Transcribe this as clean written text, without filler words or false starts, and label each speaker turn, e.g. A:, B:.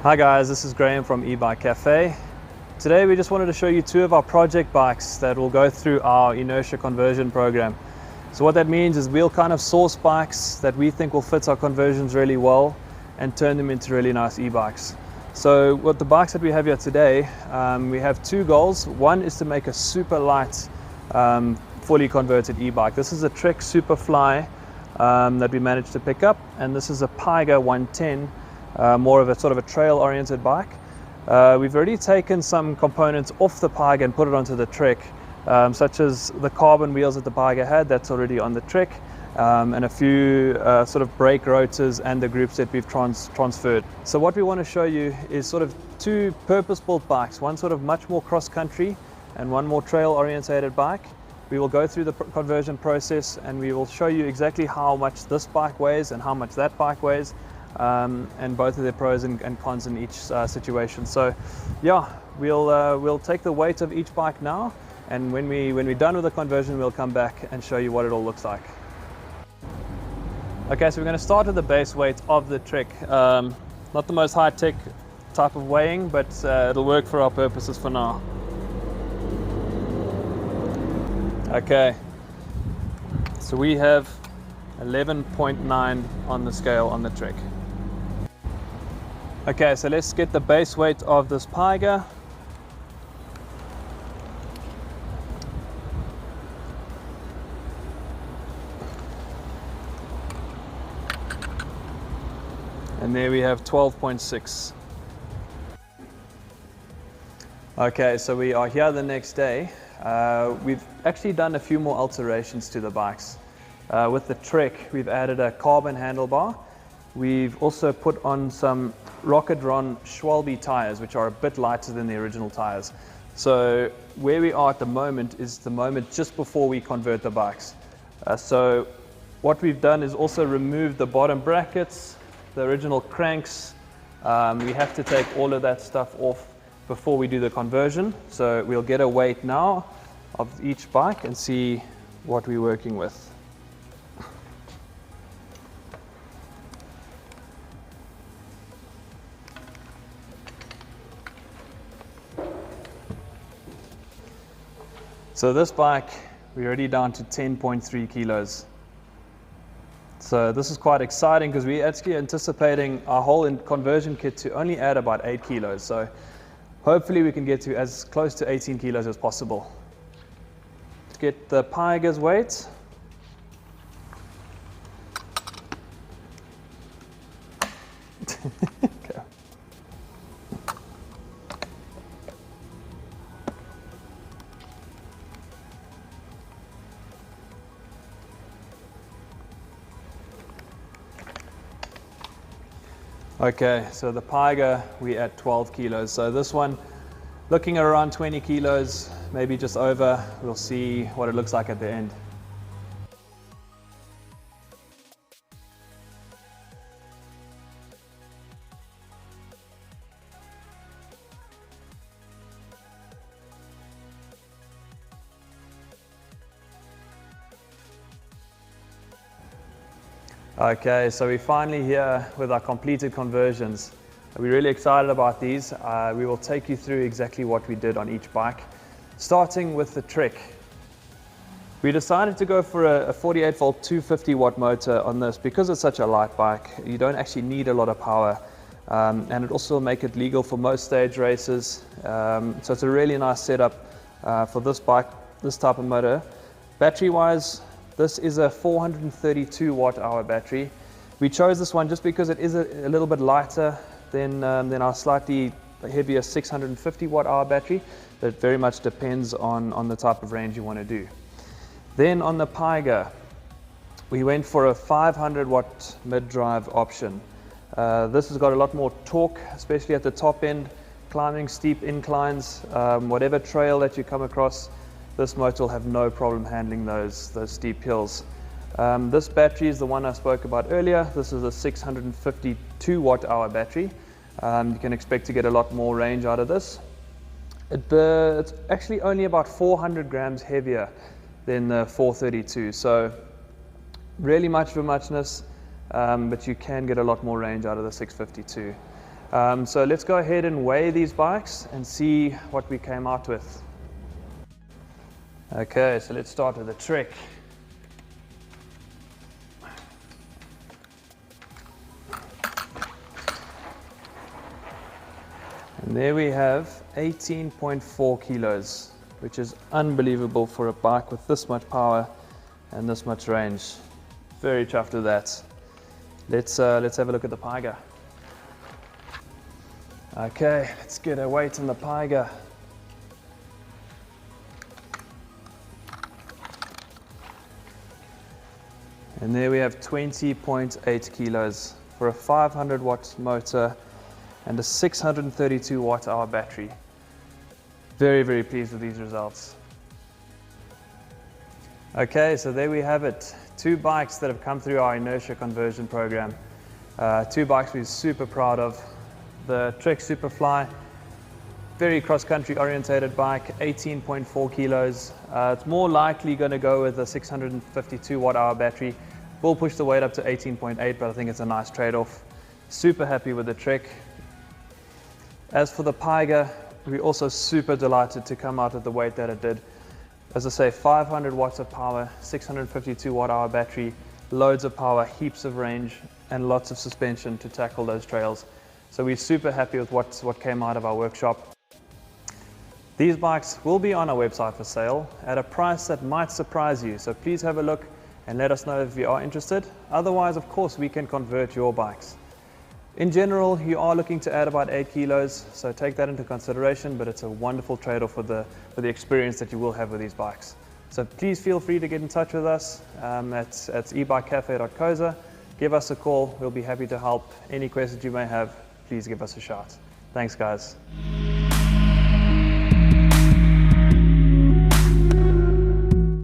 A: Hi guys, this is Graham from eBike Cafe. Today we just wanted to show you two of our project bikes that will go through our inertia conversion program. So what that means is we'll kind of source bikes that we think will fit our conversions really well and turn them into really nice e-bikes. So what the bikes that we have here today, we have two goals. One is to make a super light, fully converted e-bike. This is a Trek Superfly that we managed to pick up, and this is a Piger 110. More of a sort of a trail-oriented bike. We've already taken some components off the Piger and put it onto the Trek, such as the carbon wheels that the Piger had, that's already on the Trek, and a few sort of brake rotors and the groups that we've transferred. So what we want to show you is sort of two purpose-built bikes, one sort of much more cross-country and one more trail-orientated bike. We will go through the conversion process and we will show you exactly how much this bike weighs and how much that bike weighs. And both of their pros and cons in each situation. So yeah, we'll take the weight of each bike now, and when we're done with the conversion, we'll come back and show you what it all looks like. Okay, so we're going to start with the base weight of the Trek. Not the most high-tech type of weighing, but it'll work for our purposes for now. Okay, so we have 11.9 on the scale on the Trek. Okay, so let's get the base weight of this Piger. And there we have 12.6. Okay, so we are here the next day. We've actually done a few more alterations to the bikes. With the Trek, we've added a carbon handlebar. We've also put on some Rocketron Schwalbe tires, which are a bit lighter than the original tires. So where we are at the moment is the moment just before we convert the bikes. So what we've done is also remove the bottom brackets, the original cranks. We have to take all of that stuff off before we do the conversion. So we'll get a weight now of each bike and see what we're working with. So this bike, we're already down to 10.3 kilos. So this is quite exciting because we're actually anticipating our whole conversion kit to only add about 8 kilos. So hopefully we can get to as close to 18 kilos as possible. Let's get the Piger's weight. Okay, so the Piger, we're at 12 kilos. So this one, looking at around 20 kilos, maybe just over. We'll see what it looks like at the end. Okay, so we're finally here with our completed conversions. We're really excited about these. We will take you through exactly what we did on each bike, starting with the Trek. We decided to go for a 48 volt 250 watt motor on this because it's such a light bike. You don't actually need a lot of power, and it also will make it legal for most stage races. So it's a really nice setup for this bike, this type of motor. Battery wise, this is a 432 watt hour battery. We chose this one just because it is a little bit lighter than our slightly heavier 650 watt hour battery. It very much depends on the type of range you want to do. Then on the Piger, we went for a 500 watt mid-drive option. This has got a lot more torque, especially at the top end, climbing steep inclines, whatever trail that you come across. This motor will have no problem handling those steep hills. This battery is the one I spoke about earlier. This is a 652 watt hour battery. You can expect to get a lot more range out of this. It's actually only about 400 grams heavier than the 432, so really much of a muchness, but you can get a lot more range out of the 652. So let's go ahead and weigh these bikes and see what we came out with. Okay, so let's start with the Trek. And there we have 18.4 kilos, which is unbelievable for a bike with this much power and this much range. Very chuffed with that. Let's have a look at the Piger. Okay, let's get a weight on the Piger. And there we have 20.8 kilos for a 500 watt motor and a 632 watt hour battery. Very, very pleased with these results. Okay, so there we have it. 2 bikes that have come through our inertia conversion program. 2 bikes we're super proud of. The Trek Superfly, very cross-country orientated bike, 18.4 kilos. It's more likely going to go with a 652 watt hour battery. We'll push the weight up to 18.8, but I think it's a nice trade-off. Super happy with the Trek. As for the Piger, we're also super delighted to come out at the weight that it did. As I say, 500 watts of power, 652 watt hour battery, loads of power, heaps of range, and lots of suspension to tackle those trails. So we're super happy with what came out of our workshop. These bikes will be on our website for sale at a price that might surprise you. So please have a look and let us know if you are interested. Otherwise, of course, we can convert your bikes. In general, you are looking to add about 8 kilos, so take that into consideration, but it's a wonderful trade-off for the experience that you will have with these bikes. So please feel free to get in touch with us at ebikecafe.coza. Give us a call, we'll be happy to help. Any questions you may have, please give us a shout. Thanks, guys.